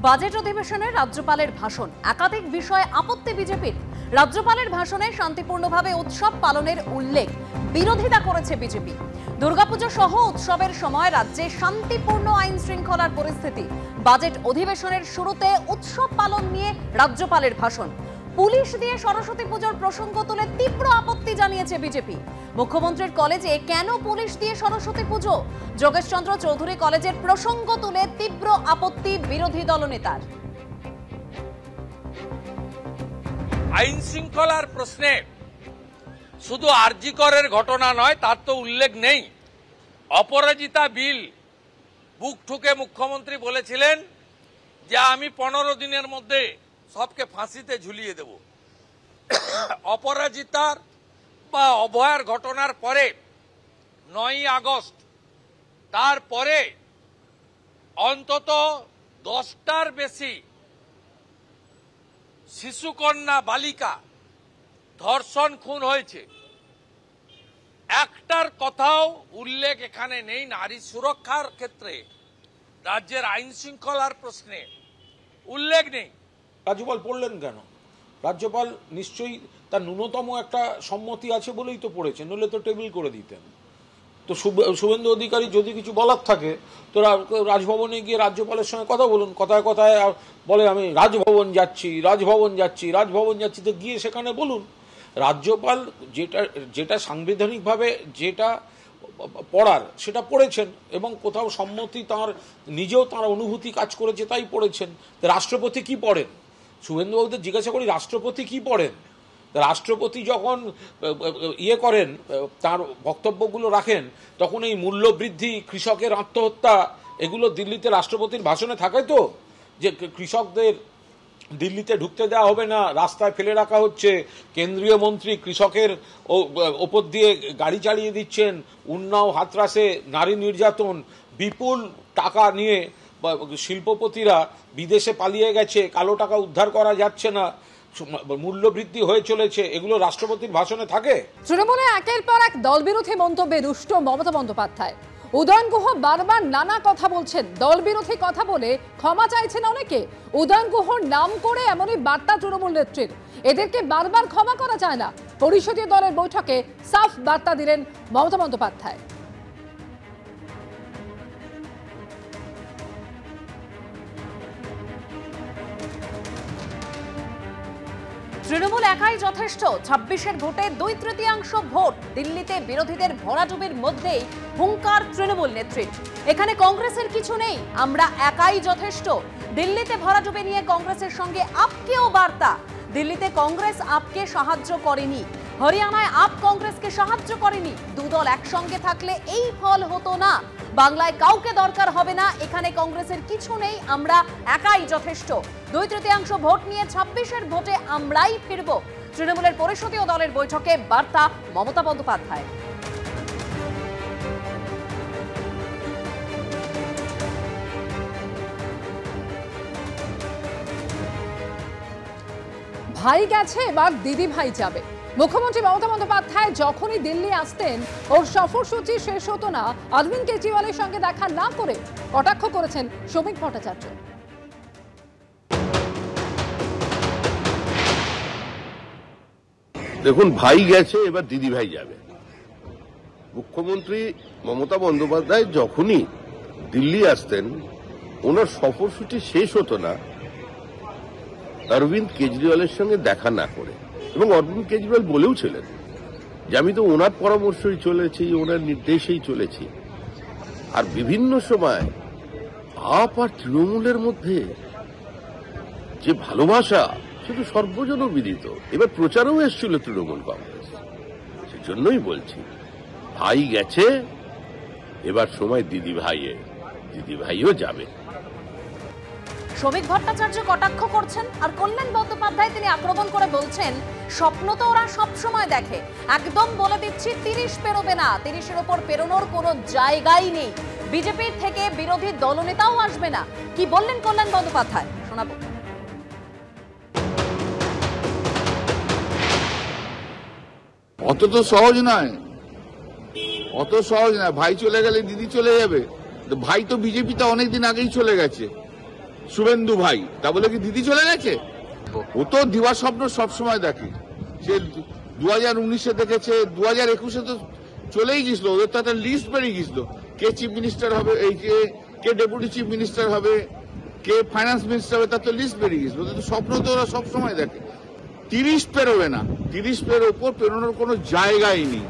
Budget অধিবেশনে রাজ্যপালের ভাষণ, একাধিক বিষয়ে আপত্তি বিজেপির। রাজ্যপালের ভাষণে শান্তিপূর্ণভাবে উৎসব পালনের উল্লেখ, বিরোধিতা করেছে বিজেপি। দুর্গাপুজো সহ উৎসবের সময় রাজ্যে শান্তিপূর্ণ আইন শৃঙ্খলার পরিস্থিতি। বাজেট অধিবেশনের শুরুতে উৎসব পালন নিয়ে রাজ্যপালের ভাষণ। পুলিশ দিয়ে সরস্বতী পুজোর প্রসঙ্গ তুলে তীব্র আপত্তি জানিয়েছে বিজেপি। মুখ্যমন্ত্রীর কলেজে কেন পুলিশ দিয়ে সরস্বতী পুজো? যোগেশচন্দ্র চৌধুরী কলেজের প্রসঙ্গ তুলে তীব্র আপত্তি বিরোধী দলনেতার। আইন শৃঙ্খলার প্রশ্নে শুধু আরজি করের ঘটনা নয়, তার তো উল্লেখ নেই। অপরাজিতা বিল বুক ঠুকে মুখ্যমন্ত্রী বলেছিলেন যে আমি 15 দিনের মধ্যে সবকে ফাঁসিতে ঝুলিয়ে দেব। অপরাজিতার বা অভয়ার ঘটনার পরে 9ই আগস্ট, তারপরে অন্তত 10টার বেশি শিশুকন্যা বালিকা ধর্ষণ খুন হয়েছে। একটার কথাও উল্লেখ এখানে নেই নারী সুরক্ষার ক্ষেত্রে, রাজ্যের আইন শৃঙ্খলার প্রশ্নে উল্লেখ নেই। রাজ্যপাল পড়লেন কেন? রাজ্যপাল নিশ্চয়ই তার ন্যূনতম একটা সম্মতি আছে বলেই তো পড়েছেন, নইলে তো টেবিল করে দিতেন। তো শুভেন্দু অধিকারী যদি কিছু বলার থাকে তো রাজভবনে গিয়ে রাজ্যপালের সঙ্গে কথা বলুন। কথায় কথায় বলে আমি রাজভবন যাচ্ছি, রাজভবন যাচ্ছি, রাজভবন যাচ্ছি, তো গিয়ে সেখানে বলুন। রাজ্যপাল যেটা সাংবিধানিকভাবে যেটা পড়ার সেটা পড়েছেন এবং কোথাও সম্মতি তাঁর নিজেও তাঁর অনুভূতি কাজ করেছে তাই পড়েছেন। রাষ্ট্রপতি কি পড়েন? শুভেন্দুবাবুদের জিজ্ঞাসা করি, রাষ্ট্রপতি কি পড়েন? রাষ্ট্রপতি যখন করেন, তার বক্তব্যগুলো রাখেন, তখন এই মূল্যবৃদ্ধি, কৃষকের আত্মহত্যা, এগুলো দিল্লিতে রাষ্ট্রপতির ভাষণে থাকে তো, যে কৃষকদের দিল্লিতে ঢুকতে দেওয়া হবে না, রাস্তায় ফেলে রাখা হচ্ছে, কেন্দ্রীয় মন্ত্রী কৃষকের ওপর দিয়ে গাড়ি চালিয়ে দিচ্ছেন, উন্নাও হাতরাসে নারী নির্যাতন, বিপুল টাকা নিয়ে শিল্পপতিরা বিদেশে পালিয়ে গেছে, কালো টাকা উদ্ধার করা যাচ্ছে না, মূল্যবৃদ্ধি হয়ে চলেছে, এগুলো রাষ্ট্রপতির ভাষণে থাকে? তৃণমূলে একের পর এক দলবিরোধী মন্তব্যে রুষ্ট মমতা বন্দ্যোপাধ্যায়। উদয়ন গুহ বারবার নানা কথা বলছেন, দলবিরোধী কথা বলে ক্ষমা চাইছেন অনেকে। উদয়ন গুহর নাম করে এমনই বার্তা তৃণমূল নেত্রীর, এদেরকে বারবার ক্ষমা করা যায় না। পরিষদীয় দলের বৈঠকে সাফ বার্তা দিলেন মমতা বন্দ্যোপাধ্যায়। তৃণমূল একাই যথেষ্ট, 26-এর ভোটে 2/3 ভোট। দিল্লিতে বিরোধীদের ভরাডুবির মধ্যেই হুঙ্কার তৃণমূল নেত্রীর। এখানে কংগ্রেসের কিছু নেই, আমরা একাই যথেষ্ট। দিল্লিতে ভরাডুবি নিয়ে কংগ্রেসের সঙ্গে আপকেও বার্তা। দিল্লিতে কংগ্রেস আপকে সাহায্য করেনি, হরিয়ানায় আপ কংগ্রেসকে সাহায্য করেনি। দুদল একসঙ্গে থাকলে এই ফল হতো না। বাংলায় কাউকে দরকার হবে না, এখানে কংগ্রেসের কিছু নেই, আমরা একাই যথেষ্ট। 2/3 ভোট নিয়ে 26-এর ভোটে আমরাই ফিরব। তৃণমূলের পরিষদীয় দলের বৈঠকে বার্তা মমতা বন্দ্যোপাধ্যায়। ভাই গেছে, এবার দিদি ভাই যাবে। মুখ্যমন্ত্রী মমতা বন্দ্যোপাধ্যায় যখনই দিল্লি আসতেন, ওর সফরসূচি শেষ হতো না অরবিন্দ কেজরিওয়ালের সঙ্গে দেখা না করে। কটাক্ষ করেছেন শ্রমিক ভট্টাচার্য। দেখুন, ভাই গেছে, এবার দিদি ভাই যাবে। মুখ্যমন্ত্রী মমতা বন্দ্যোপাধ্যায় যখনই দিল্লি আসতেন, ওনার সফরসূচি শেষ হতো না অরবিন্দ কেজরিওয়ালের সঙ্গে দেখা না করে। এবং অরবিন্দ কেজরিওয়াল বলেও ছিলেন যে আমি তো ওনার পরামর্শই চলেছি, ওনার নির্দেশেই চলেছি। আর বিভিন্ন সময় আপ আর তৃণমূলের মধ্যে যে ভালোবাসা, সেটা সর্বজনবিদিত। এবার প্রচারও এসেছিল তৃণমূল কংগ্রেস। সেজন্যই বলছি, ভাই গেছে, এবার সময় দিদি ভাইয়ের, দিদি ভাইও যাবে। শ্রমিক ভট্টাচার্য কটাক্ষ করছেন, আর কল্যাণ বন্দ্যোপাধ্যায় তিনি আক্রমণ করে বলছেন স্বপ্ন তো ওরা সবসময় দেখে, একদম বলে দিচ্ছি 30 পেরোবে না, 30-এর ওপর পেরোনোর কোনো জায়গাই নেই। বিজেপির থেকে বিরোধী দলনেতাও আসবে না। কি বললেন কল্যাণ বন্দ্যোপাধ্যায়, শোনাবো। অত তো সহজ নয়, অত সহজ নয়। ভাই চলে গেলে দিদি চলে যাবে। ভাই তো বিজেপিতে অনেকদিন আগেই চলে গেছে, শুভেন্দু ভাই, তা বলে কি দিদি চলে গেছে? ও তো দিবা স্বপ্ন সবসময় দেখে। সে 2019-এ দেখেছে, 2021-এ তো চলেই গেছিল, ওদের তো একটা লিস্ট বেরিয়ে গেছিল কে চিফ মিনিস্টার হবে, এই কে ডেপুটি চিফ মিনিস্টার হবে, কে ফাইন্যান্স মিনিস্টার হবে, তার তো লিস্ট বেরিয়ে গেছিল। ওদের তো স্বপ্ন তো ওরা সবসময় দেখে। 30 পেরোবে না, 30 পের ওপর পেরোনোর কোনো জায়গাই নেই।